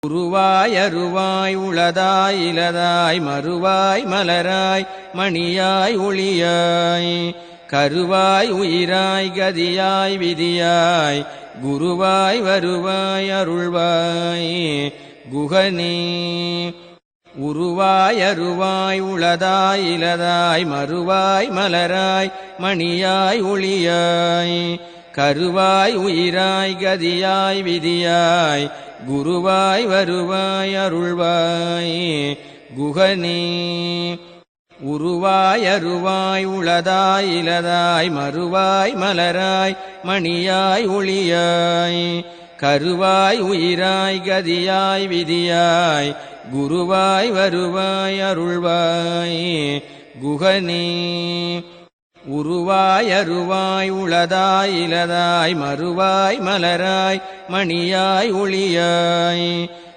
உருவாய் அருவாய் உளதாய் இலதாய் மறுவாய் மலராய் மணியாய் ஒளியாய் கருவாய் உயிராய் கதியாய் விதியாய் குருவாய் வருவாய் அருள்வாய் குகனே. உருவாய் அருவாய் உளதாய் இலதாய் மறுவாய் மலராய் மணியாய் ஒளியாய் கருவாய் உயிராய் கதியாய் விதியாய் குருவாய் வருவாய் அருள்வாய் குகனே. உருவாய் அருவாய் உளதாய் இலதாய் மறுவாய் மலராய் மணியாய் ஒளியாய் கருவாய் உயிராய் கதியாய் விதியாய் குருவாய் வருவாய் அருள்வாய் குகனே. உருவாய் அருவாய் உளதாய் இலதாய் மறுவாய் மலராய் மணியாய் ஒளியாய்